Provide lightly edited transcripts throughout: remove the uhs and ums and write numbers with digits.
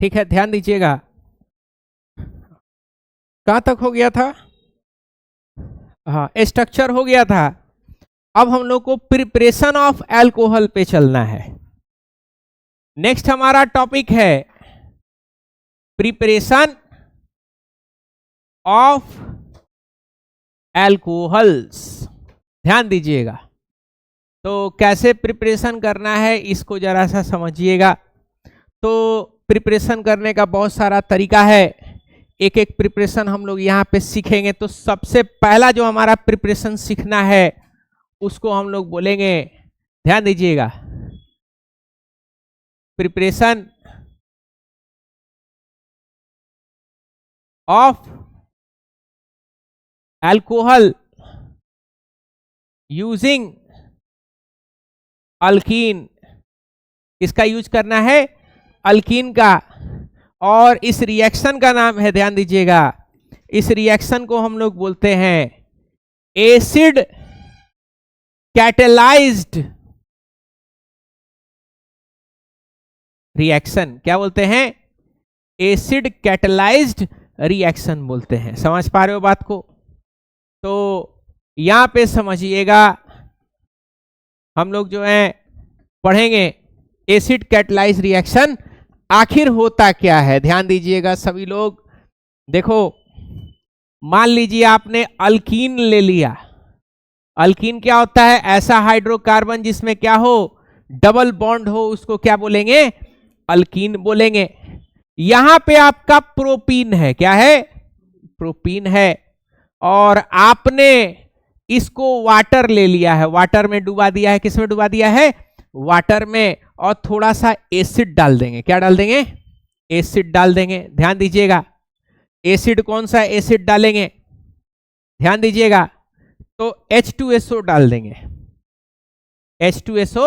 ठीक है, ध्यान दीजिएगा। कहां तक हो गया था? हाँ, स्ट्रक्चर हो गया था। अब हम लोग को प्रिपरेशन ऑफ अल्कोहल पे चलना है। नेक्स्ट हमारा टॉपिक है प्रिपरेशन ऑफ अल्कोहल्स। ध्यान दीजिएगा। तो कैसे प्रिपरेशन करना है इसको जरा सा समझिएगा। तो प्रिपरेशन करने का बहुत सारा तरीका है, एक एक प्रिपरेशन हम लोग यहाँ पे सीखेंगे। तो सबसे पहला जो हमारा प्रिपरेशन सीखना है उसको हम लोग बोलेंगे, ध्यान दीजिएगा, preparation of alcohol using alkyne. इसका यूज करना है अल्कीन का, और इस रिएक्शन का नाम है, ध्यान दीजिएगा, इस रिएक्शन को हम लोग बोलते हैं एसिड कैटेलाइज्ड रिएक्शन। क्या बोलते हैं? एसिड कैटेलाइज्ड रिएक्शन बोलते हैं। समझ पा रहे हो बात को? तो यहां पे समझिएगा, हम लोग जो है पढ़ेंगे एसिड कैटेलाइज्ड रिएक्शन आखिर होता क्या है। ध्यान दीजिएगा सभी लोग। देखो, मान लीजिए आपने अल्कीन ले लिया। अल्कीन क्या होता है? ऐसा हाइड्रोकार्बन जिसमें क्या हो, डबल बॉन्ड हो, उसको क्या बोलेंगे? अल्कीन बोलेंगे। यहां पे आपका प्रोपीन है। क्या है? प्रोपीन है। और आपने इसको वाटर ले लिया है, वाटर में डुबा दिया है। किसमें डुबा दिया है? वाटर में। और थोड़ा सा एसिड डाल देंगे। क्या डाल देंगे? एसिड डाल देंगे। ध्यान दीजिएगा, एसिड कौन सा एसिड डालेंगे? ध्यान दीजिएगा, तो H2SO डाल देंगे। H2SO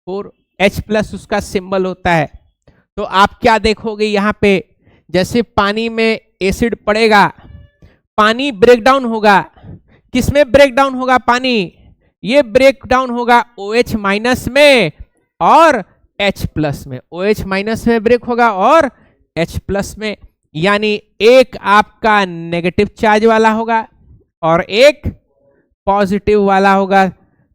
और H प्लस उसका सिंबल होता है। तो आप क्या देखोगे यहां पे, जैसे पानी में एसिड पड़ेगा, पानी ब्रेकडाउन होगा। किसमें ब्रेकडाउन होगा पानी? ये ब्रेकडाउन होगा OH माइनस में और H प्लस में। OH माइनस में ब्रेक होगा और H प्लस में। यानी एक आपका नेगेटिव चार्ज वाला होगा और एक पॉजिटिव वाला होगा।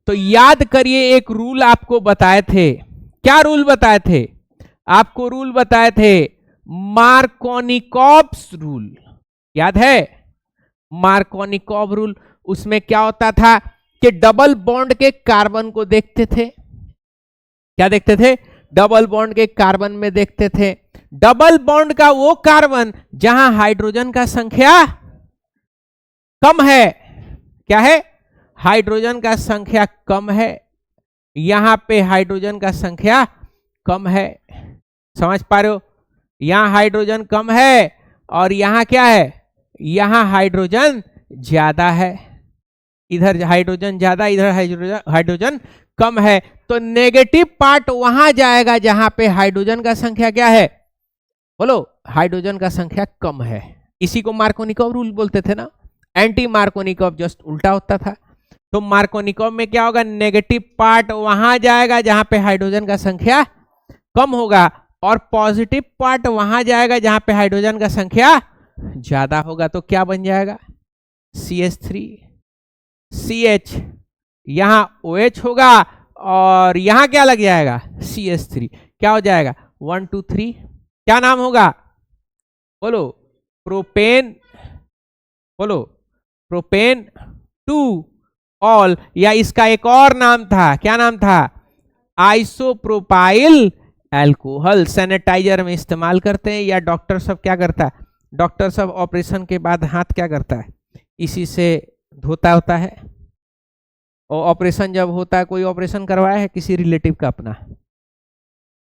तो याद करिए, एक रूल आपको बताए थे। क्या रूल बताए थे? आपको रूल बताए थे मार्कोनिकॉव्स रूल। याद है? Markovnikov rule. उसमें क्या होता था कि डबल बॉन्ड के कार्बन को देखते थे। क्या देखते थे? डबल बॉन्ड के कार्बन में देखते थे। डबल बॉन्ड का वो कार्बन जहां हाइड्रोजन का संख्या कम है। क्या है? हाइड्रोजन का संख्या कम है। यहां पे हाइड्रोजन का संख्या कम है। समझ पा रहे हो? यहां हाइड्रोजन कम है और यहां क्या है? यहां हाइड्रोजन ज्यादा है। इधर हाइड्रोजन ज्यादा, इधर हाइड्रोजन कम है। तो नेगेटिव पार्ट वहां जाएगा जहां पे हाइड्रोजन का संख्या क्या है? बोलो, हाइड्रोजन का संख्या कम है। इसी को मार्कोनिकॉव रूल बोलते थे ना। एंटी मार्कोनिकॉव जस्ट उल्टा होता था। तो मार्कोनिकॉव में क्या होगा? नेगेटिव पार्ट वहां जाएगा जहां पे हाइड्रोजन का संख्या कम होगा, और पॉजिटिव पार्ट वहां जाएगा जहां पे हाइड्रोजन का संख्या ज्यादा होगा। तो क्या बन जाएगा? CH3 CH, यहां OH होगा और यहां क्या लग जाएगा? CH3। क्या हो जाएगा? 1 2 3। क्या नाम होगा? बोलो, प्रोपेन। बोलो, प्रोपेन 2 ऑल। या इसका एक और नाम था। क्या नाम था? Isopropyl alcohol. सैनिटाइजर में इस्तेमाल करते हैं। या डॉक्टर सब क्या करता है? डॉक्टर सब ऑपरेशन के बाद हाथ क्या करता है? इसी से धोता होता है। और ऑपरेशन जब होता है, कोई ऑपरेशन करवाया है किसी रिलेटिव का अपना?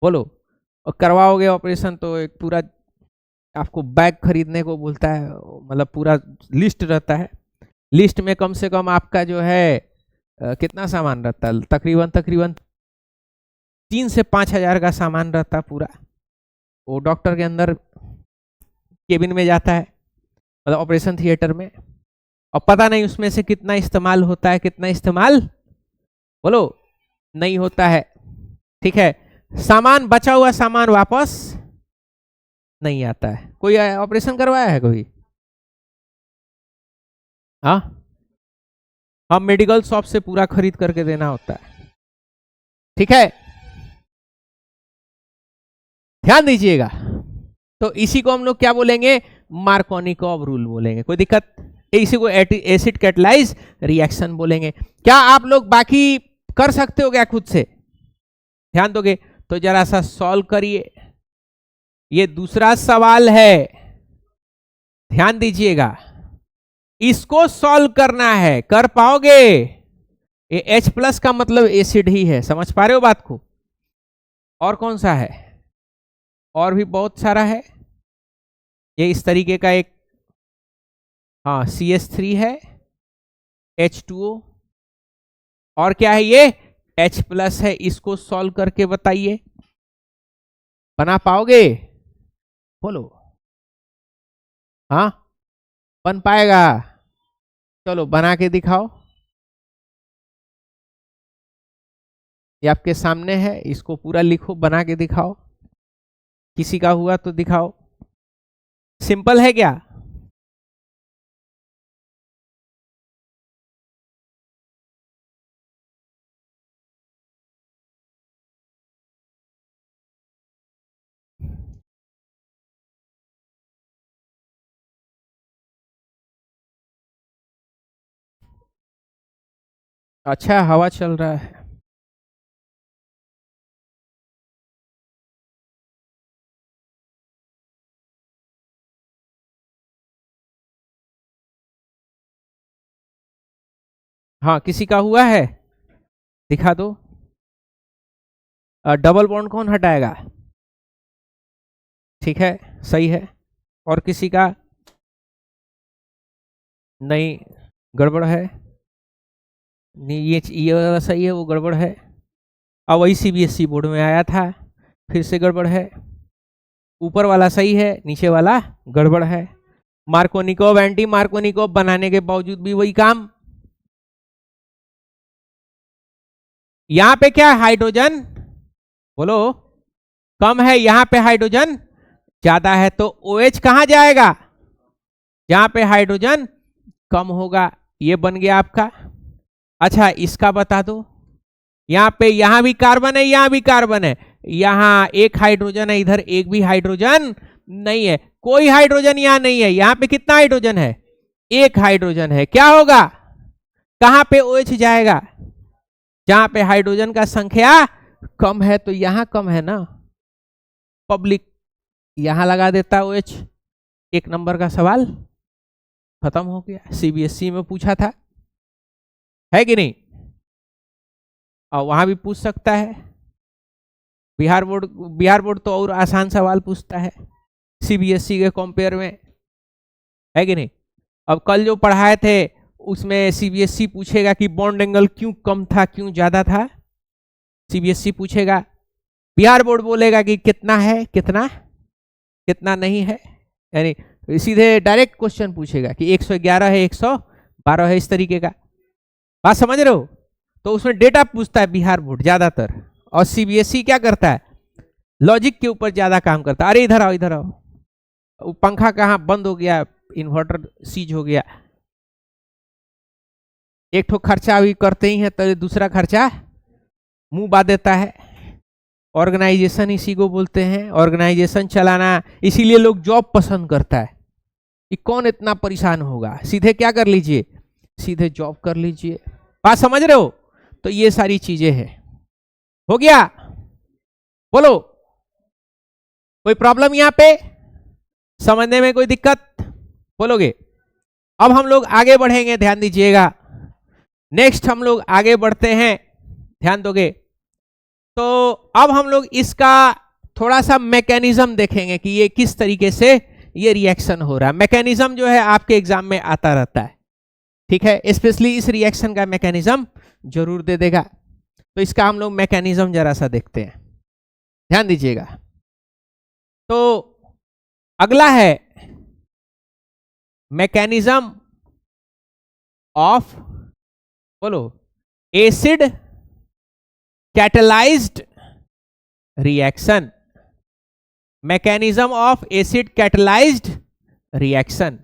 बोलो। और करवाओगे ऑपरेशन तो एक पूरा आपको बैग खरीदने को बोलता है, मतलब पूरा लिस्ट रहता है। लिस्ट में कम से कम आपका जो है कितना सामान रहता है? तकरीबन 3 से 5 हजार का सामान रहता है पूरा। वो डॉक्टर के अंदर केबिन में जाता है, मतलब ऑपरेशन थिएटर में, और पता नहीं उसमें से कितना इस्तेमाल होता है, कितना इस्तेमाल बोलो नहीं होता है। ठीक है, सामान, बचा हुआ सामान वापस नहीं आता है। कोई ऑपरेशन करवाया है कोई? हाँ, हम मेडिकल शॉप से पूरा खरीद करके देना होता है। ठीक है, ध्यान दीजिएगा। तो इसी को हम लोग क्या बोलेंगे? मार्कोनिकॉव रूल बोलेंगे। कोई दिक्कत? इसी को एसिड कैटलाइज रिएक्शन बोलेंगे। क्या आप लोग बाकी कर सकते हो क्या खुद से? ध्यान दोगे तो जरा सा सॉल्व करिए। ये दूसरा सवाल है, ध्यान दीजिएगा। इसको सॉल्व करना है, कर पाओगे? ये H+ का मतलब एसिड ही है, समझ पा रहे हो बात को? और कौन सा है? और भी बहुत सारा है। ये इस तरीके का एक, हाँ, CH3 है, H2O, और क्या है ये? H+ है। इसको सॉल्व करके बताइए, बना पाओगे? बोलो। हाँ, बन पाएगा? चलो बना के दिखाओ। ये आपके सामने है, इसको पूरा लिखो, बना के दिखाओ। किसी का हुआ तो दिखाओ। सिंपल है क्या? अच्छा, हवा चल रहा है। हाँ, किसी का हुआ है? दिखा दो। डबल बॉन्ड कौन हटाएगा? ठीक है, सही है। और किसी का? नहीं, गड़बड़ है। नहीं, ये वाला सही है, वो गड़बड़ है। अब वही CBSE बोर्ड में आया था, फिर से गड़बड़ है। ऊपर वाला सही है, नीचे वाला गड़बड़ है। मार्कोनिकोव एंटी मार्कोनिकोव बनाने के बावजूद भी वही काम। यहां पे क्या है? हाइड्रोजन, बोलो, कम है। यहां पे हाइड्रोजन ज्यादा है, तो OH कहां जाएगा? जहां पे हाइड्रोजन कम होगा। ये बन गया आपका। अच्छा, इसका बता दो। यहां पे, यहां भी कार्बन है, यहां भी कार्बन है। यहां एक हाइड्रोजन है, इधर एक भी हाइड्रोजन नहीं है। कोई हाइड्रोजन यहां नहीं है। यहां पे कितना हाइड्रोजन है? एक हाइड्रोजन है। क्या होगा? कहां पे OH जाएगा? जहां पे हाइड्रोजन का संख्या कम है, तो यहां कम है ना। पब्लिक यहां लगा देता OH। एक नंबर का सवाल खत्म हो गया। CBSE में पूछा था, है कि नहीं? और वहां भी पूछ सकता है। बिहार बोर्ड तो और आसान सवाल पूछता है CBSE के कंपेयर में, है कि नहीं? अब कल जो पढ़ाए थे उसमें CBSE पूछेगा कि बॉन्ड एंगल क्यों कम था, क्यों ज्यादा था। CBSE पूछेगा, बिहार बोर्ड बोलेगा कि कितना है, कितना कितना नहीं है। यानी सीधे डायरेक्ट क्वेश्चन पूछेगा कि 111 है, 112 है, इस तरीके का। बात समझ रहे हो? तो उसमें डेटा पूछता है बिहार बोर्ड ज्यादातर, और CBSE क्या करता है? लॉजिक के ऊपर ज्यादा काम करता है। अरे इधर आओ, इधर आओ। वो पंखा कहाँ बंद हो गया, इन्वर्टर सीज हो गया। एक ठो खर्चा अभी करते ही है, तो दूसरा खर्चा मुंह बा देता है। ऑर्गेनाइजेशन इसी को बोलते हैं, ऑर्गेनाइजेशन चलाना। इसीलिए लोग जॉब पसंद करता है कि कौन इतना परेशान होगा, सीधे क्या कर लीजिए, सीधे जॉब कर लीजिए। बात समझ रहे हो? तो ये सारी चीजें हैं। हो गया? बोलो, कोई प्रॉब्लम यहां पे समझने में? कोई दिक्कत? बोलोगे? अब हम लोग आगे बढ़ेंगे, ध्यान दीजिएगा। नेक्स्ट हम लोग आगे बढ़ते हैं, ध्यान दोगे तो अब हम लोग इसका थोड़ा सा मैकेनिज्म देखेंगे कि ये किस तरीके से ये रिएक्शन हो रहा है। मैकेनिज्म जो है आपके एग्जाम में आता रहता है, ठीक है? स्पेशली इस रिएक्शन का मैकेनिज्म जरूर दे देगा। तो इसका हम लोग मैकेनिज्म जरा सा देखते हैं, ध्यान दीजिएगा। तो अगला है मैकेनिज्म ऑफ, बोलो, acid catalysed reaction. Mechanism of acid catalysed reaction.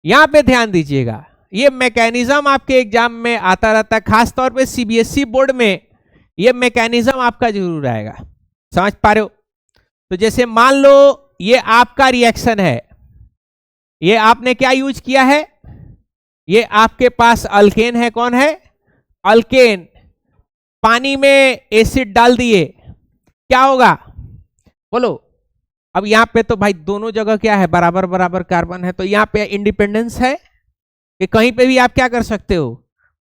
यहां पे ध्यान दीजिएगा, ये मैकेनिज्म आपके एग्जाम में आता रहता है, खासतौर पे सीबीएसई बोर्ड में ये मैकेनिज्म आपका जरूर आएगा। समझ पा रहे हो? तो जैसे मान लो ये आपका रिएक्शन है, ये आपने क्या यूज किया है, ये आपके पास अल्केन है, कौन है, अल्केन, पानी में एसिड डाल दिए, क्या होगा बोलो। अब यहां पे तो भाई दोनों जगह क्या है, बराबर बराबर कार्बन है, तो यहां पे इंडिपेंडेंस है कि कहीं पे भी आप क्या कर सकते हो,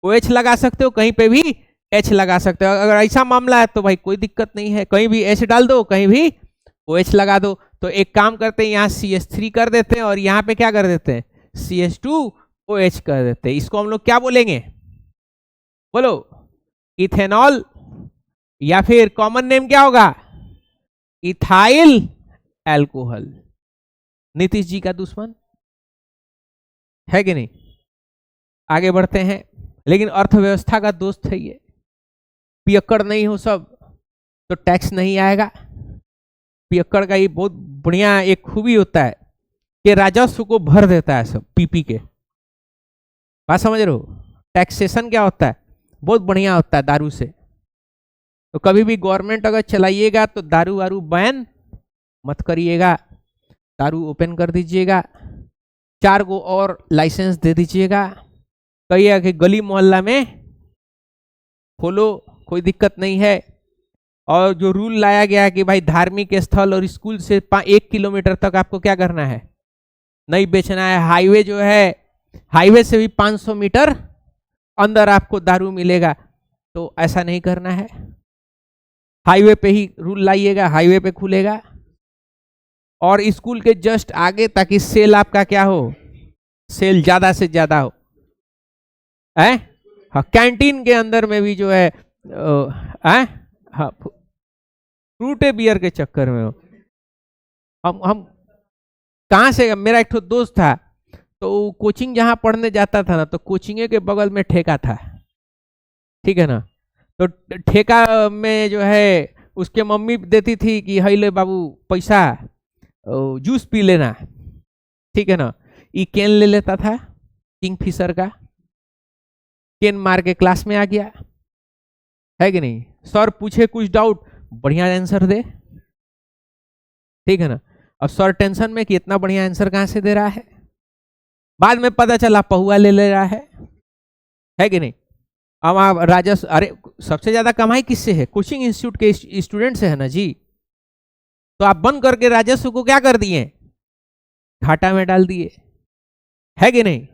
OH लगा सकते हो, कहीं पे भी H लगा सकते हो। अगर ऐसा मामला है तो भाई कोई दिक्कत नहीं है, कहीं भी H डाल दो, कहीं भी OH लगा दो। तो एक काम करते हैं, यहाँ CH3 कर देते हैं और यहाँ पे क्या कर देते हैं, CH2OH कर देते हैं। इसको हम लोग क्या बोलेंगे बोलो, इथेनॉल, या फिर कॉमन नेम क्या होगा, इथाइल अल्कोहल। नीतीश जी का दुश्मन है कि नहीं। आगे बढ़ते हैं, लेकिन अर्थव्यवस्था का दोस्त है ये। पियक्कड़ नहीं हो सब तो टैक्स नहीं आएगा। पियक्कड़ का ये बहुत बढ़िया एक खूबी होता है कि राजस्व को भर देता है सब पी के। बात समझ रहे हो? टैक्सेशन क्या होता है, बहुत बढ़िया होता है दारू से। तो कभी भी गवर्नमेंट अगर चलाइएगा तो दारू वारू बैन मत करिएगा, दारू ओपन कर दीजिएगा, 4 गो और लाइसेंस दे दीजिएगा, कहिएगा कि गली मोहल्ला में खोलो, कोई दिक्कत नहीं है। और जो रूल लाया गया है कि भाई धार्मिक स्थल और स्कूल से 1 किलोमीटर तक आपको क्या करना है, नहीं बेचना है। हाईवे जो है, हाईवे से भी 500 मीटर अंदर आपको दारू मिलेगा, तो ऐसा नहीं करना है। हाईवे पे ही रूल लाइएगा, हाईवे पे खुलेगा। और स्कूल के जस्ट आगे, ताकि सेल आपका क्या हो, सेल ज्यादा से ज्यादा हो। हाँ, कैंटीन के अंदर में भी जो है हाँ, फ्रूट बियर के चक्कर में हो। हम कहाँ से, मेरा एक दोस्त था, तो कोचिंग जहाँ पढ़ने जाता था ना, तो कोचिंग के बगल में ठेका था, ठीक है ना। तो ठेका में जो है उसके मम्मी देती थी कि हई ले बाबू पैसा, जूस पी लेना, ठीक है ना। ये केन ले लेता था, किंगफिशर का केन मार के क्लास में आ गया, है कि नहीं। सर पूछे कुछ डाउट, बढ़िया आंसर दे, ठीक है ना। अब सर टेंशन में कि इतना बढ़िया आंसर कहां से दे रहा है, बाद में पता चला पहुआ ले रहा है कि नहीं। अब आप राजस्व, अरे सबसे ज्यादा कमाई किससे है, कोचिंग इंस्टीट्यूट के स्टूडेंट से है ना जी। तो आप बंद करके राजस्व को क्या कर दिए, घाटा में डाल दिए, है कि नहीं।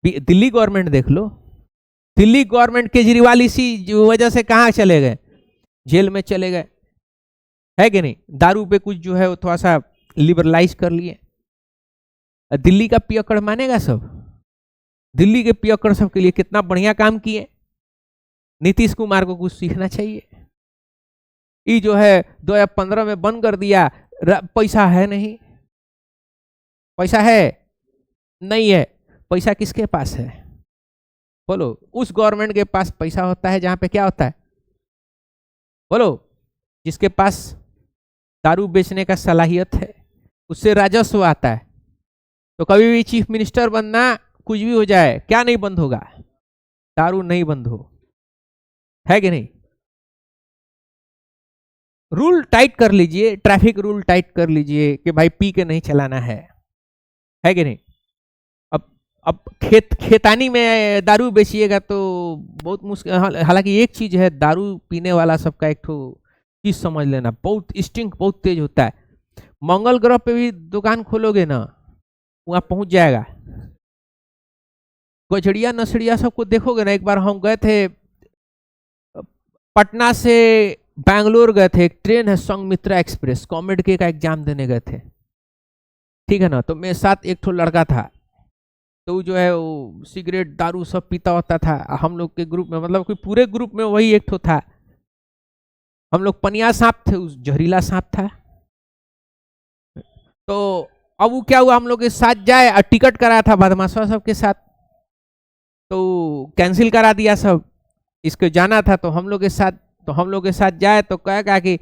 दिल्ली गवर्नमेंट देख लो, दिल्ली गवर्नमेंट केजरीवाल इसी वजह से कहां चले गए, जेल में चले गए, है कि नहीं। दारू पे कुछ जो है वो थोड़ा सा लिबरलाइज कर लिए। दिल्ली का पियक्कड़ मानेगा सब, दिल्ली के पियक्कड़ सब के लिए कितना बढ़िया काम किए। नीतीश कुमार को कुछ सीखना चाहिए। ये जो है 2015 में बंद कर दिया, पैसा है नहीं, पैसा है नहीं है, पैसा किसके पास है बोलो। उस गवर्नमेंट के पास पैसा होता है जहां पे क्या होता है बोलो, जिसके पास दारू बेचने का सलाहियत है, उससे राजस्व आता है। तो कभी भी चीफ मिनिस्टर बनना, कुछ भी हो जाए, क्या नहीं बंद होगा, दारू नहीं बंद हो, है कि नहीं। रूल टाइट कर लीजिए, ट्रैफिक रूल टाइट कर लीजिए कि भाई पी के नहीं चलाना है कि नहीं। अब खेतानी में दारू बेचिएगा तो बहुत मुश्किल। हालांकि एक चीज है, दारू पीने वाला सबका एक ठो चीज समझ लेना, बहुत स्टिंक बहुत तेज होता है। मंगल ग्रह पे भी दुकान खोलोगे ना, वहां पहुंच जाएगा। गजड़िया नसड़िया सबको देखोगे ना। एक बार हम गए थे, पटना से बैंगलोर गए थे, एक ट्रेन है संघमित्रा एक्सप्रेस, कॉमेड के का एग्जाम देने गए थे, ठीक है ना। तो मेरे साथ एक ठो लड़का था, तो जो है वो सिगरेट दारू सब पीता होता था। हम लोग के ग्रुप में, मतलब कि पूरे ग्रुप में वही एक ठो था। हम लोग पनिया सांप थे, उस जहरीला सांप था। तो अब वो क्या हुआ, हम लोग के साथ जाए, और टिकट कराया था बदमाशा सब के साथ, तो कैंसिल करा दिया सब। इसको जाना था तो हम लोग के साथ जाए, तो कहेगा कि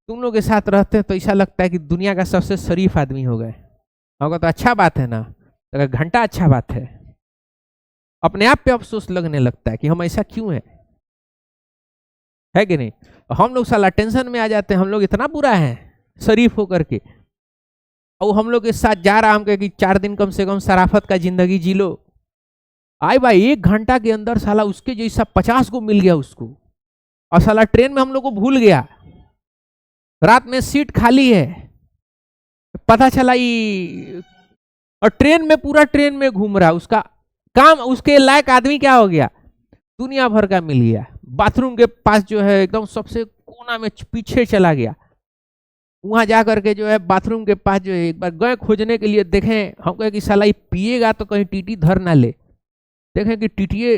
तुम लोग के साथ रहते हैं तो ऐसा लगता है कि दुनिया का सबसे शरीफ आदमी हो गए होगा, तो अच्छा बात है ना, अगर घंटा अच्छा बात अपने आप पे अफसोस लगने लगता है कि हम ऐसा क्यों है कि नहीं। हम लोग साला टेंशन में आ जाते हैं, हम लोग इतना बुरा है शरीफ होकर के, और हम लोग के साथ जा रहा, हम कहे कि 4 दिन कम से कम शराफत का जिंदगी जी लो। आए भाई 1 घंटा के अंदर साला उसके जैसा 50 को मिल गया उसको, और साला ट्रेन में हम लोग को भूल गया, रात में सीट खाली है, पता चला ये, और ट्रेन में पूरा ट्रेन में घूम रहा, उसका काम, उसके लायक आदमी क्या हो गया, दुनिया भर का मिल गया। बाथरूम के पास जो है एकदम सबसे कोना में पीछे चला गया, वहां जाकर के जो है बाथरूम के पास जो है एक बार गए खोजने के लिए, देखें हम कहे कि साला ये पिएगा तो कहीं टीटी धर ना ले, देखें कि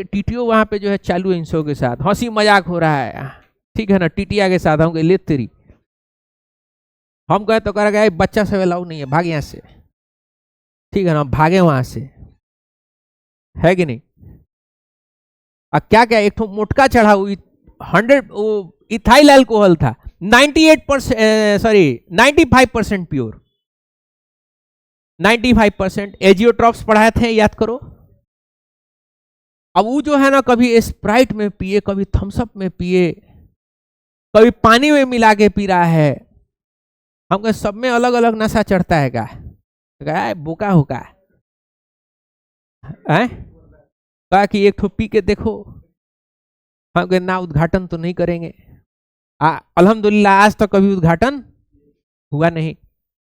टीटीओ वहां पे जो है चालू है इंसो के साथ, हंसी मजाक हो रहा है, ठीक है ना, टीटिया के साथ। हम कहे ले तेरी, हम कहे तो कर गया बच्चा से अलाउ नहीं है, भाग यहाँ से, ठीक है ना, भागे वहां से, है कि नहीं। अब क्या क्या एक तो मोटका चढ़ा हुई 100 इथाइल अल्कोहल था, 98% सॉरी 95% प्योर, 95%। एजियोट्रॉप्स पढ़ाए थे, याद करो। अब वो जो है ना, कभी स्प्राइट में पिए, कभी थम्सअप में पिए, कभी पानी में मिला के पी रहा है। हम सब में अलग अलग नशा चढ़ता है क्या बोका होगा कहा कि एक ठो पी के देखो। हम ना उद्घाटन तो नहीं करेंगे, अल्हम्दुलिल्लाह आज तक कभी उद्घाटन हुआ नहीं।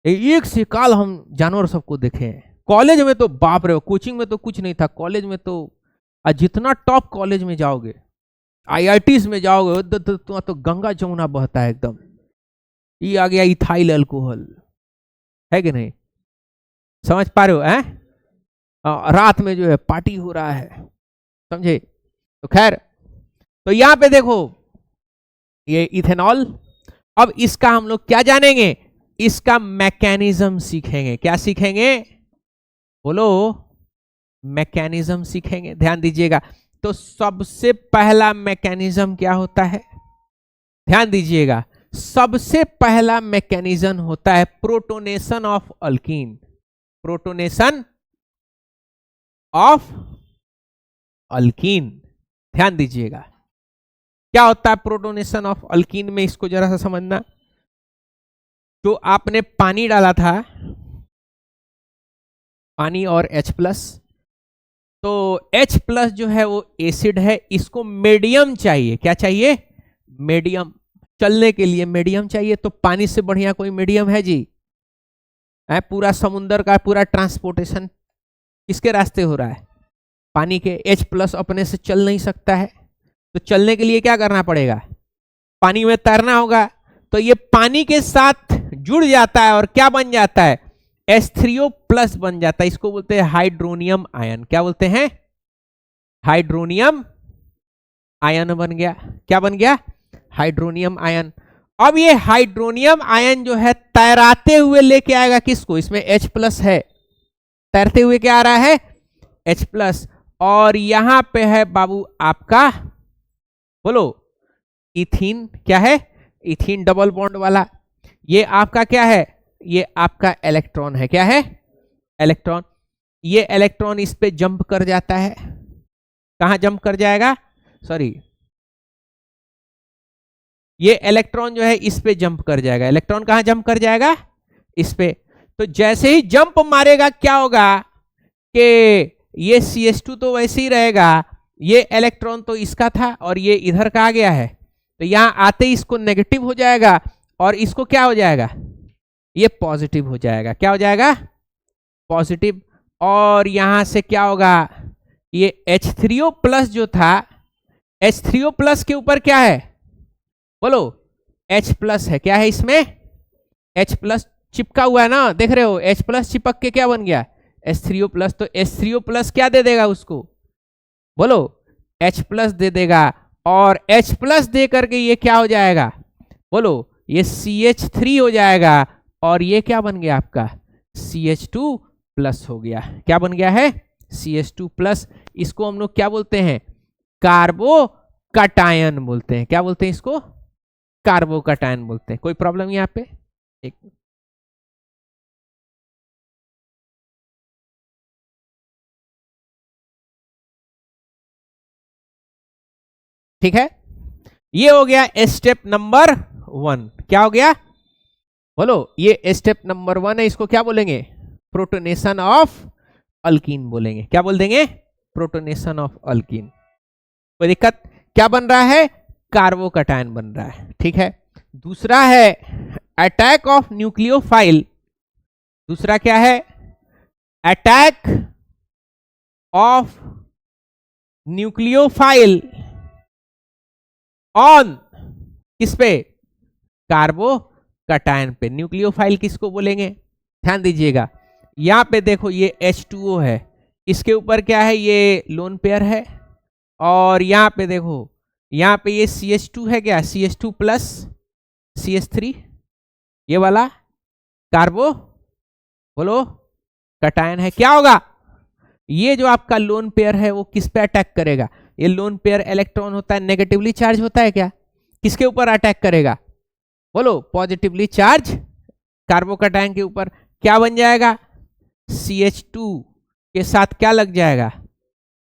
एक से काल हम जानवर सबको देखे हैं। कॉलेज में तो बाप रे, कोचिंग में तो कुछ नहीं था, कॉलेज में तो जितना टॉप कॉलेज में जाओगे, आईआईटीज में जाओगे तो गंगा जमुना बहता है एकदम। ये आ गया इथाइल अल्कोहल, है कि नहीं, समझ पा रहे हो रात में जो है पार्टी हो रहा है, समझे। तो खैर, तो यहां पे देखो ये इथेनॉल। अब इसका हम लोग क्या जानेंगे, इसका मैकेनिज्म सीखेंगे। क्या सीखेंगे, बोलो, मैकेनिज्म सीखेंगे। ध्यान दीजिएगा, तो सबसे पहला मैकेनिज्म क्या होता है, ध्यान दीजिएगा, सबसे पहला मैकेनिज्म होता है protonation of alkyne. Protonation of alkyne, ध्यान दीजिएगा क्या होता है प्रोटोनेशन ऑफ अल्कीन में, इसको जरा सा समझना। जो आपने पानी डाला था, पानी और H+, तो H+ जो है वो एसिड है, इसको मीडियम चाहिए। क्या चाहिए, मीडियम, चलने के लिए मीडियम चाहिए। तो पानी से बढ़िया कोई मीडियम है जी, पूरा समुद्र का पूरा ट्रांसपोर्टेशन किसके रास्ते हो रहा है, पानी के। H+ अपने से चल नहीं सकता है, तो चलने के लिए क्या करना पड़ेगा, पानी में तैरना होगा। तो ये पानी के साथ जुड़ जाता है और क्या बन जाता है, H3O+ बन जाता है। इसको बोलते हैं हाइड्रोनियम आयन। क्या बोलते हैं, हाइड्रोनियम आयन बन गया। क्या बन गया, हाइड्रोनियम आयन। अब ये हाइड्रोनियम आयन जो है तैराते हुए लेके आएगा किसको, इसमें H+ है, तैरते हुए क्या आ रहा है, H+। और यहां पे है बाबू आपका, बोलो, इथीन। क्या है, इथीन डबल बॉन्ड वाला। ये आपका क्या है, ये आपका इलेक्ट्रॉन है। क्या है, इलेक्ट्रॉन। ये इलेक्ट्रॉन इस पे जंप कर जाता है। कहां जंप कर जाएगा, सॉरी, ये इलेक्ट्रॉन जो है इस पे जंप कर जाएगा। इलेक्ट्रॉन कहां जंप कर जाएगा, इस पे। तो जैसे ही जंप मारेगा क्या होगा कि ये CH2 तो वैसे ही रहेगा, ये इलेक्ट्रॉन तो इसका था और ये इधर का आ गया है, तो यहां आते ही इसको नेगेटिव हो जाएगा और इसको क्या हो जाएगा, ये पॉजिटिव हो जाएगा। क्या हो जाएगा, पॉजिटिव। और यहां से क्या होगा, ये H3O+ जो था, H3O+ के ऊपर क्या है, बोलो, H+ है। क्या है इसमें, H+ चिपका हुआ है ना, देख रहे हो, H+ चिपक के क्या बन गया, H3O+। तो H3O+ क्या दे देगा उसको, बोलो, H+ दे देगा। और H+ दे करके ये क्या हो जाएगा, बोलो, ये CH3 हो जाएगा। और ये क्या बन गया आपका, CH2+ हो गया। क्या बन गया है, CH2+। इसको हम लोग क्या बोलते हैं, कार्बो कटायन बोलते हैं। क्या बोलते हैं इसको, कार्बोकैटायन बोलते हैं। कोई प्रॉब्लम यहाँ पे? एक ठीक है, ये हो गया स्टेप नंबर 1। क्या हो गया बोलो? ये स्टेप नंबर 1 है, इसको क्या बोलेंगे? प्रोटोनेशन ऑफ अल्कीन बोलेंगे। क्या बोल देंगे? Protonation of alkyne. कोई दिक्कत? क्या बन रहा है? कार्बोकैटायन बन रहा है। ठीक है, दूसरा है अटैक ऑफ न्यूक्लियोफाइल। दूसरा क्या है? अटैक ऑफ न्यूक्लियोफाइल ऑन किस पे? कार्बोकैटायन पे। न्यूक्लियोफाइल किसको बोलेंगे? ध्यान दीजिएगा, यहां पे देखो ये H2O है, इसके ऊपर क्या है? ये लोन पेयर है। और यहां पे देखो, यहां पे ये CH2 है, क्या? CH2 प्लस CH3, ये वाला कार्बो बोलो कैटायन है। क्या होगा? ये जो आपका लोन पेयर है वो किस पे अटैक करेगा? ये लोन पेयर इलेक्ट्रॉन होता है, नेगेटिवली चार्ज होता है क्या? किसके ऊपर अटैक करेगा? बोलो पॉजिटिवली चार्ज कार्बोकैटायन के ऊपर। क्या बन जाएगा? CH2 के साथ क्या लग जाएगा?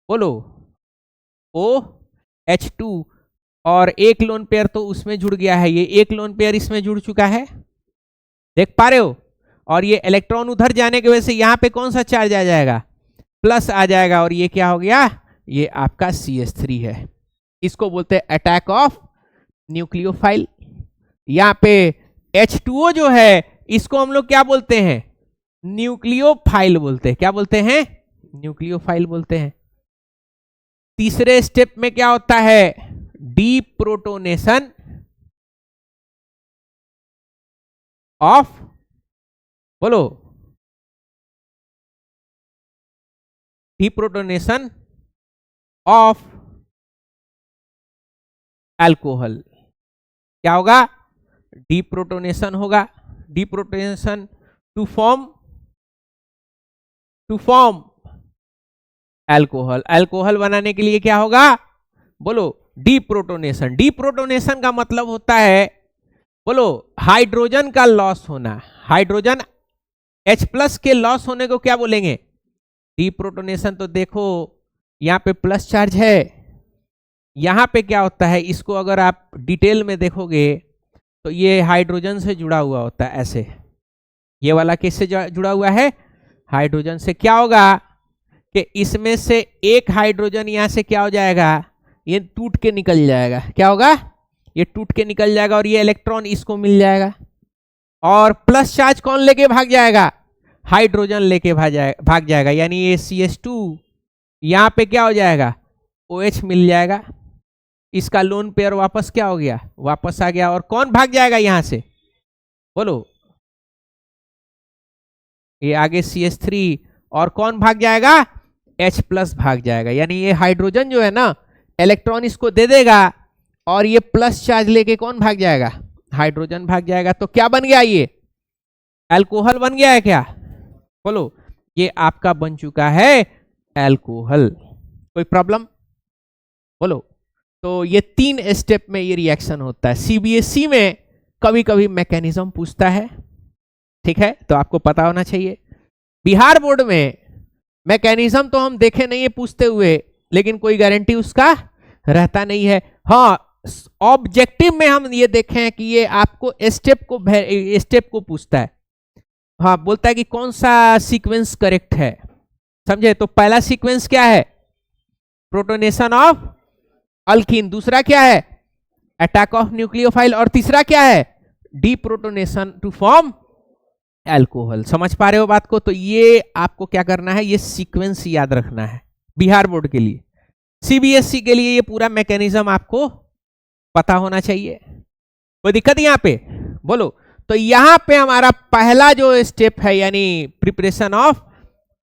बोलो OH2, और एक लोन पेयर तो उसमें जुड़ गया है, ये एक लोन पेयर इसमें जुड़ चुका है, देख पा रहे हो? और ये इलेक्ट्रॉन उधर जाने की वजह से यहां पे कौन सा चार्ज आ जाएगा? प्लस आ जाएगा। और ये क्या हो गया? ये आपका CH3 है। इसको बोलते हैं अटैक ऑफ न्यूक्लियोफाइल। यहां पे H2O जो है इसको हम लोग क्या बोलते हैं? न्यूक्लियोफाइल बोलते हैं। क्या बोलते हैं? न्यूक्लियोफाइल बोलते हैं। तीसरे स्टेप में क्या होता है? डीप्रोटोनेशन ऑफ बोलो डीप्रोटोनेशन ऑफ अल्कोहल। क्या होगा? डीप्रोटोनेशन होगा। Deprotonation to form alcohol. Alcohol बनाने के लिए क्या होगा? बोलो डीप्रोटोनेशन। डीप्रोटोनेशन का मतलब होता है बोलो हाइड्रोजन का लॉस होना। हाइड्रोजन H+ के लॉस होने को क्या बोलेंगे? डीप्रोटोनेशन। तो देखो यहां पे प्लस चार्ज है, यहां पे क्या होता है? इसको अगर आप डिटेल में देखोगे तो ये हाइड्रोजन से जुड़ा हुआ होता है ऐसे। ये वाला किससे जुड़ा हुआ है? हाइड्रोजन से। क्या होगा कि इसमें से एक हाइड्रोजन यहां से क्या हो जाएगा? ये टूट के निकल जाएगा। क्या होगा? ये टूट के निकल जाएगा और ये इलेक्ट्रॉन इसको मिल जाएगा। और प्लस चार्ज कौन लेके भाग जाएगा? हाइड्रोजन लेके भाग जाएगा। यानी ये CH2 यहां पे क्या हो जाएगा? OH मिल जाएगा। इसका लोन पेयर वापस क्या हो गया? वापस आ गया। और कौन भाग जाएगा यहां से? बोलो ये आगे CH3, और कौन भाग जाएगा? H+ भाग जाएगा। यानी ये हाइड्रोजन जो है ना, इलेक्ट्रॉन इसको दे देगा और ये प्लस चार्ज लेके कौन भाग जाएगा? हाइड्रोजन भाग जाएगा। तो क्या बन गया? ये अल्कोहल बन गया है। क्या बोलो? ये आपका बन चुका है अल्कोहल। कोई प्रॉब्लम? बोलो। तो ये 3 स्टेप में ये रिएक्शन होता है। CBSE में कभी कभी मैकेनिज्म पूछता है, ठीक है, तो आपको पता होना चाहिए। बिहार बोर्ड में मैकेनिज्म तो हम देखे नहीं है पूछते हुए, लेकिन कोई गारंटी उसका रहता नहीं है। हाँ, ऑब्जेक्टिव में हम ये देखे हैं कि ये आपको स्टेप को पूछता है। हाँ, बोलता है कि कौन सा सीक्वेंस करेक्ट है, समझे? तो पहला सीक्वेंस क्या है? Protonation of alkene. दूसरा क्या है? Attack of nucleophile. और तीसरा क्या है? Deprotonation to form alcohol. समझ पा रहे हो बात को? तो ये आपको क्या करना है? ये सीक्वेंस याद रखना है बिहार बोर्ड के लिए। CBSE के लिए ये पूरा मैकेनिज्म आपको पता होना चाहिए। कोई दिक्कत यहां पे? बोलो। तो यहां पे हमारा पहला जो स्टेप है यानी प्रिपरेशन ऑफ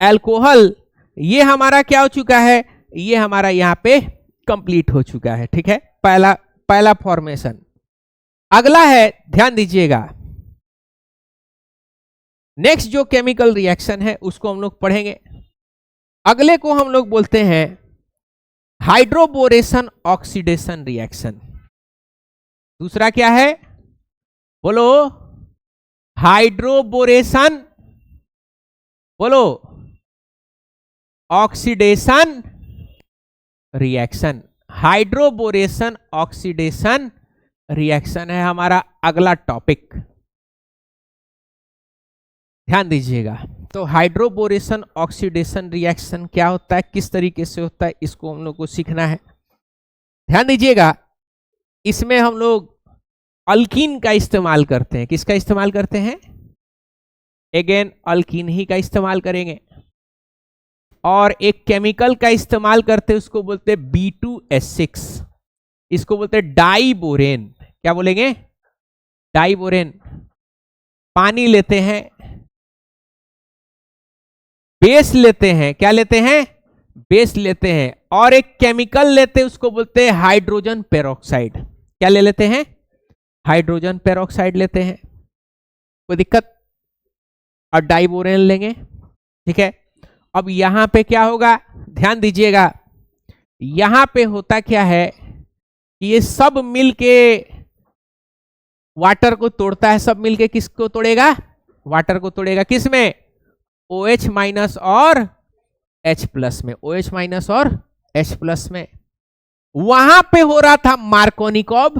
अल्कोहल, ये हमारा क्या हो चुका है? ये हमारा यहां पे कंप्लीट हो चुका है। ठीक है, पहला फॉर्मेशन। अगला है, ध्यान दीजिएगा, नेक्स्ट जो केमिकल रिएक्शन है उसको हम लोग पढ़ेंगे। अगले को हम लोग बोलते हैं हाइड्रोबोरेशन ऑक्सीडेशन रिएक्शन। दूसरा क्या है बोलो, हाइड्रोबोरेशन, बोलो oxidation reaction. Hydroboration oxidation reaction है हमारा अगला टॉपिक, ध्यान दीजिएगा। तो हाइड्रोबोरेशन ऑक्सीडेशन रिएक्शन क्या होता है, किस तरीके से होता है, इसको हम लोग को सीखना है। ध्यान दीजिएगा, इसमें हम लोग अल्कीन का इस्तेमाल करते हैं। किसका इस्तेमाल करते हैं? अगेन अल्कीन ही का इस्तेमाल करेंगे। और एक केमिकल का इस्तेमाल करते हैं, उसको बोलते हैं B2S6, इसको बोलते हैं डाइबोरेन। क्या बोलेंगे? डाइबोरेन। पानी लेते हैं, बेस लेते हैं, क्या लेते हैं? बेस लेते हैं, और एक केमिकल लेते हैं, उसको बोलते हैं हाइड्रोजन पेरोक्साइड। क्या ले लेते हैं? हाइड्रोजन पेरोक्साइड लेते हैं, कोई दिक्कत? और डाइबोरेन लेंगे, ठीक है। अब यहां पे क्या होगा, ध्यान दीजिएगा, यहां पे होता क्या है कि ये सब मिलके वाटर को तोड़ता है। सब मिलके किसको तोड़ेगा? वाटर को तोड़ेगा। किस में? OH माइनस और H प्लस में। OH माइनस और H प्लस में। वहां पे हो रहा था मार्कोनिकॉब।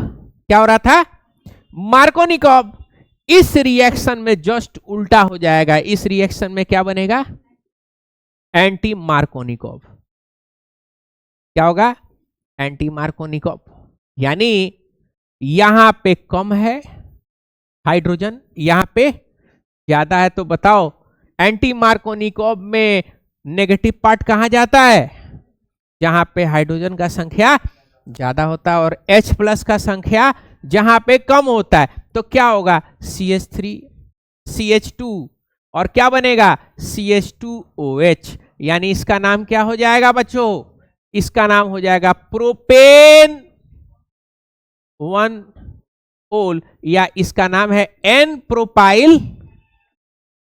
क्या हो रहा था? मार्कोनिकॉब। इस रिएक्शन में जस्ट उल्टा हो जाएगा। इस रिएक्शन में क्या बनेगा? एंटी मार्कोनिकॉब। क्या होगा? एंटी मार्कोनिकॉब। यानी यहां पे कम है हाइड्रोजन, यहां पे ज्यादा है। तो बताओ एंटी मार्कोनिकॉब में नेगेटिव पार्ट कहां जाता है? जहां पे हाइड्रोजन का संख्या ज्यादा होता है और H प्लस का संख्या जहां पे कम होता है। तो क्या होगा? CH3 CH2 और क्या बनेगा? CH2OH। यानी इसका नाम क्या हो जाएगा बच्चों? इसका नाम हो जाएगा प्रोपेन 1 ओल, या इसका नाम है एन प्रोपाइल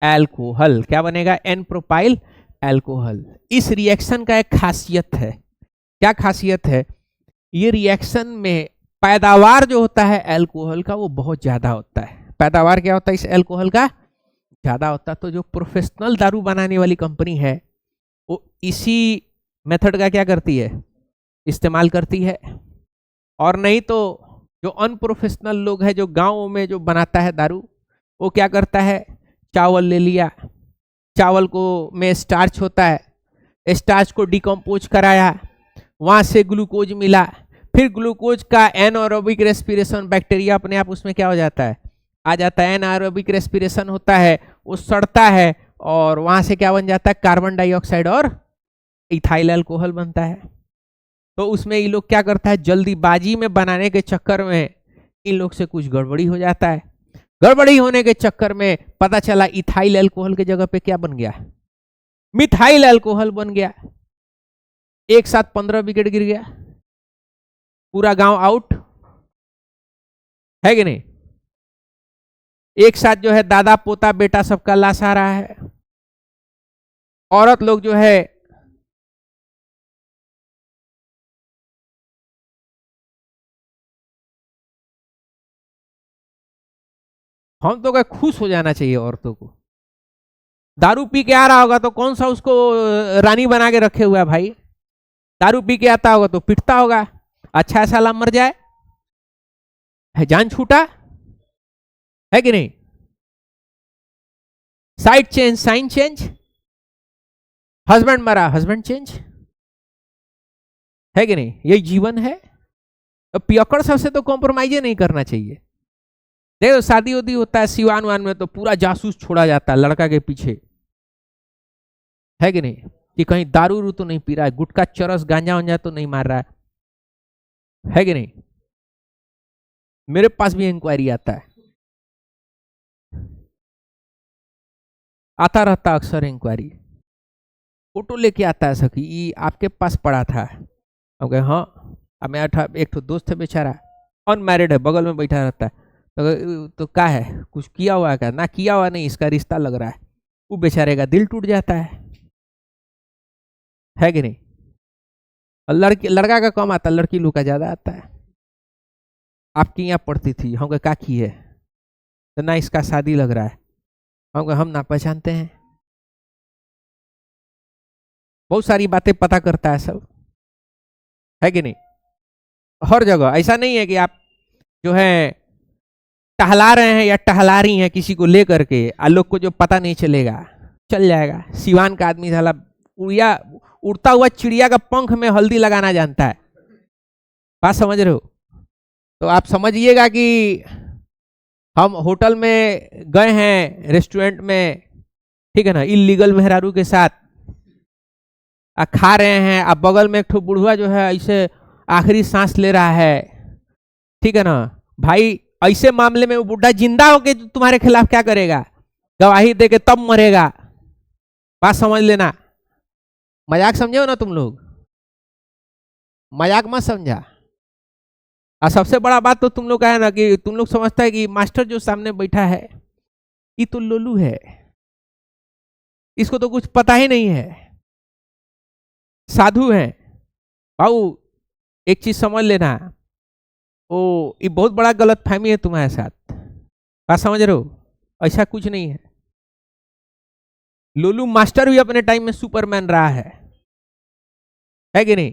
एल्कोहल। क्या बनेगा? N propyl alcohol. इस रिएक्शन का एक खासियत है। क्या खासियत है? ये रिएक्शन में पैदावार जो होता है एल्कोहल का वो बहुत ज्यादा होता है। पैदावार क्या होता है इस एल्कोहल का? ज्यादा होता है। तो जो प्रोफेशनल दारू बनाने वाली कंपनी है वो इसी मेथड का क्या करती है? इस्तेमाल करती है। और नहीं तो जो अनप्रोफेशनल लोग हैं, जो गांवों में जो बनाता है दारू, वो क्या करता है? चावल ले लिया, चावल को में स्टार्च होता है, स्टार्च को डिकम्पोज कराया, वहां से ग्लूकोज मिला, फिर ग्लूकोज का एनारोबिक रेस्पिरेशन, बैक्टीरिया अपने आप उसमें क्या हो जाता है? आ जाता है। एनारोबिक रेस्पिरेशन होता है, वो सड़ता है और वहां से क्या बन जाता है? कार्बन डाइऑक्साइड और इथाइल अल्कोहल बनता है। तो उसमें ये लोग क्या करता है? जल्दीबाजी में बनाने के चक्कर में इन लोग से कुछ गड़बड़ी हो जाता है। गड़बड़ी होने के चक्कर में पता चला इथाइल अल्कोहल के जगह पे क्या बन गया? मिथाइल अल्कोहल बन गया। एक साथ 15 विकेट गिर गया, पूरा गांव आउट है कि नहीं? एक साथ जो है दादा पोता बेटा सबका लाश आ रहा है। औरत लोग जो है हम तो क्या खुश हो जाना चाहिए औरतों को। दारू पी के आ रहा होगा तो कौन सा उसको रानी बना के रखे हुआ है भाई? दारू पी के आता होगा तो पिटता होगा। अच्छा साला मर जाए, है जान छूटा, है कि नहीं? Side change sign change, husband मरा हस्बैंड चेंज, है कि नहीं? यही जीवन है। तो पियक्कड़ सबसे तो कॉम्प्रोमाइज नहीं करना चाहिए। देखो शादी उदी होता है सिवान वान में तो पूरा जासूस छोड़ा जाता है लड़का के पीछे, है कि नहीं? कि कहीं दारू रू तो नहीं पी रहा है, गुटखा चरस गांजा वांजा तो नहीं मार रहा है कि नहीं? मेरे पास भी इंक्वायरी आता है, आता रहता अक्सर इंक्वायरी। फोटो लेके आता है सखी, ये आपके पास पड़ा था। ओके हाँ, अब मैं एक तो दोस्त है बेचारा, अनमैरिड है, बगल में बैठा रहता है। तो क्या है, कुछ किया हुआ है क्या? ना किया हुआ नहीं, इसका रिश्ता लग रहा है। वो बेचारे का दिल टूट जाता है कि नहीं? और लड़का का कम आता, लड़की लोग का ज्यादा आता है। आपकी यहाँ पढ़ती थी। हम कहा की है, तो ना इसका शादी लग रहा है। हम कहा हम ना पहचानते हैं। बहुत सारी बातें पता करता है सब, है कि नहीं। हर जगह ऐसा नहीं है कि आप जो है टहला रहे हैं या टहला रही हैं किसी को लेकर के, लोग को जो पता नहीं चलेगा, चल जाएगा। सिवान का आदमी साला उड़िया उड़ता हुआ चिड़िया का पंख में हल्दी लगाना जानता है। बात समझ रहे हो। तो आप समझिएगा कि हम होटल में गए हैं, रेस्टोरेंट में, ठीक है ना, इलीगल मेहरारू के साथ खा रहे हैं। अब बगल में एक ठो बुढ़वा जो है ऐसे आखिरी सांस ले रहा है, ठीक है ना भाई। ऐसे मामले में वो बुढ़ा जिंदा होके तुम्हारे खिलाफ क्या करेगा, गवाही दे के तब मरेगा। बात समझ लेना। मजाक समझे हो ना तुम लोग, मजाक मत समझा। और सबसे बड़ा बात तो तुम लोग का है ना कि तुम लोग समझता है कि मास्टर जो सामने बैठा है ये तो लोलू है, इसको तो कुछ पता ही नहीं है, साधु है। बाबू एक चीज समझ लेना, ओ ये बहुत बड़ा गलत फहमी है तुम्हारे साथ। बात समझ रहे हो, ऐसा कुछ नहीं है। लोलू मास्टर भी अपने टाइम में सुपरमैन रहा है कि नहीं।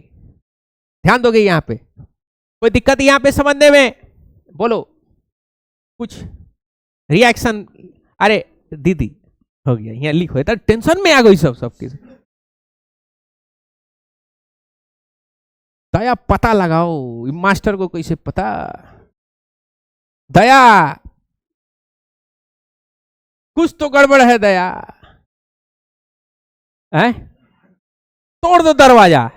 ध्यान दोगे यहाँ पे, कोई दिक्कत यहाँ पे समझने में, बोलो कुछ रिएक्शन। अरे दीदी हो गया, यहाँ लिखो, तो टेंशन में आ गई सबके। दया पता लगाओ, मास्टर को कैसे पता। दया कुछ तो गड़बड़ है, दया है? तोड़ दो दरवाजा।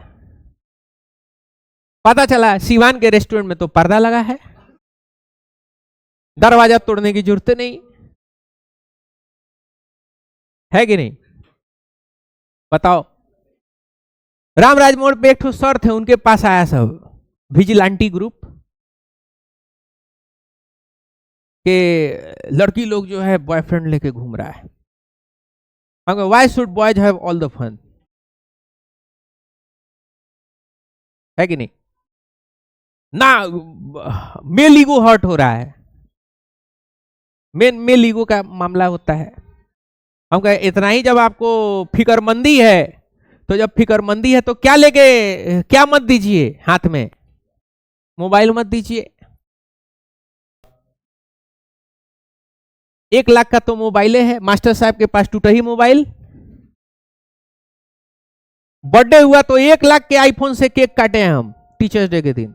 पता चला सिवान के रेस्टोरेंट में तो पर्दा लगा है, दरवाजा तोड़ने की जरूरत नहीं है कि नहीं। बताओ। रामराज मोड़ पे एक सर थे, उनके पास आया सब विजिलेंटी ग्रुप के लड़की लोग जो है बॉयफ्रेंड लेके घूम रहा है। Why should boys have all the fun, है कि नहीं ना। मेल ईगो हर्ट हो रहा है, मेल ईगो का मामला होता है। हम कहे इतना ही, जब आपको फिक्रमंदी है, तो जब फिक्रमंदी है तो क्या लेके, क्या मत दीजिए हाथ में, मोबाइल मत दीजिए। 1 लाख का तो मोबाइल है, मास्टर साहब के पास टूटा ही मोबाइल। बर्थडे हुआ तो 1 लाख के आईफोन से केक काटे हैं हम टीचर्स डे के दिन,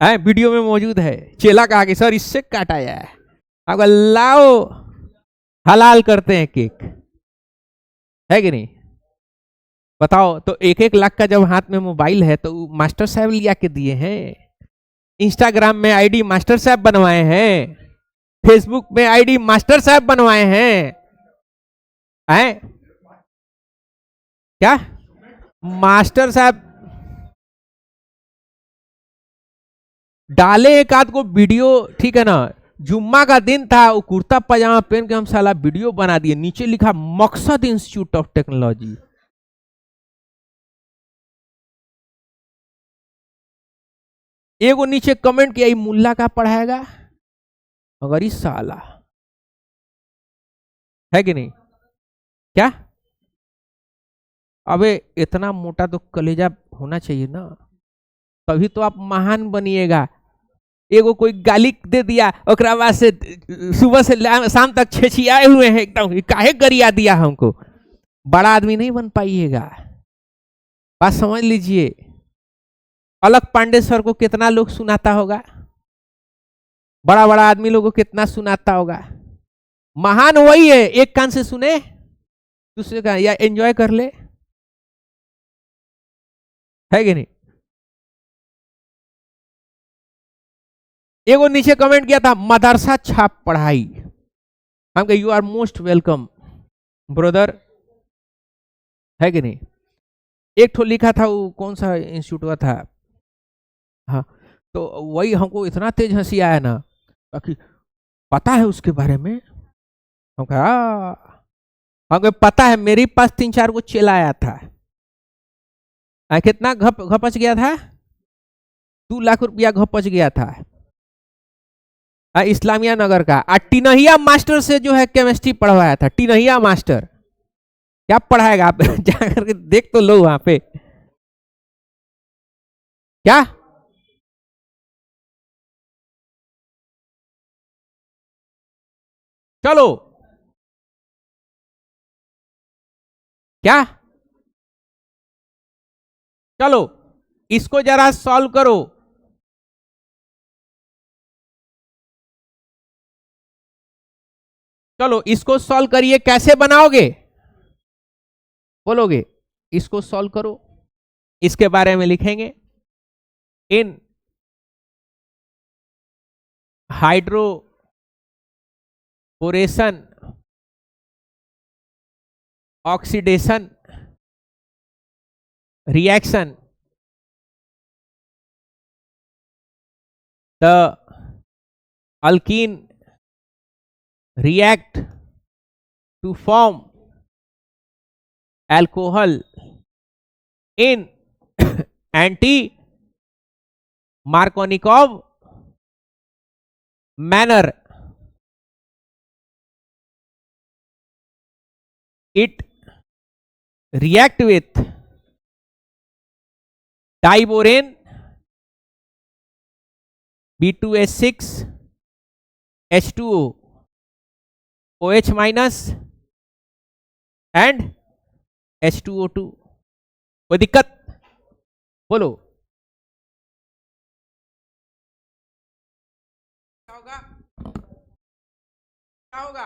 है वीडियो में मौजूद है। चेला कहा कि सर इससे काटाया है, आपका लाओ हलाल करते हैं केक, है कि नहीं। बताओ। तो 1-1 लाख का जब हाथ में मोबाइल है तो मास्टर साहब लिया के दिए हैं। इंस्टाग्राम में आईडी मास्टर साहब बनवाए हैं, फेसबुक में आईडी मास्टर साहब बनवाए हैं, क्या मास्टर साहब डाले एक आध को वीडियो, ठीक है ना। जुम्मा का दिन था, वो कुर्ता पजामा पहन के हम साला वीडियो बना दिए, नीचे लिखा मकसद इंस्टीट्यूट ऑफ टेक्नोलॉजी। एगो नीचे कमेंट किया, मुल्ला का पढ़ाएगा, अगर इस साला, है कि नहीं। क्या अबे इतना मोटा तो कलेजा होना चाहिए ना, तभी तो आप महान बनिएगा। एगो कोई गाली दे दिया, ओकरा बाद से सुबह से शाम तक छेछियाए हुए हैं एकदम, काहे गरिया दिया हमको। बड़ा आदमी नहीं बन पाइएगा। बात समझ लीजिए। अलग पांडे सर को कितना लोग सुनाता होगा, बड़ा बड़ा आदमी लोगों को कितना सुनाता होगा। महान वही है, एक कान से सुने दूसरे का या एंजॉय कर ले, है कि नहीं। एगो नीचे कमेंट किया था, मदरसा छाप पढ़ाई। हम कहे you are most welcome brother, है कि नहीं। एक ठो लिखा था, वो कौन सा इंस्टीट्यूट था, हाँ, तो वही हमको इतना तेज हंसी आया ना, ताकि पता है उसके बारे में। हम कहा हमको पता है, मेरे पास 3-4 को चेला आया था, कितना घपच गया था, 2 लाख रुपया घपच गया था इस्लामिया नगर का। टिनहिया मास्टर से जो है केमिस्ट्री पढ़वाया था, टिनहिया मास्टर। क्या पढ़ाएगा आप जाकर के देख तो लो वहां पे। क्या चलो क्या चलो इसको जरा सॉल्व करो। चलो इसको सॉल्व करिए, कैसे बनाओगे बोलोगे? इसको सॉल्व करो, इसके बारे में लिखेंगे। इन hydroboration oxidation reaction, the alkene react to form alcohol in anti Markovnikov manner. It react with diborane B2H6 H2O OH minus and H2O2। कोई दिक्कत बोलो? क्या होगा? क्या होगा?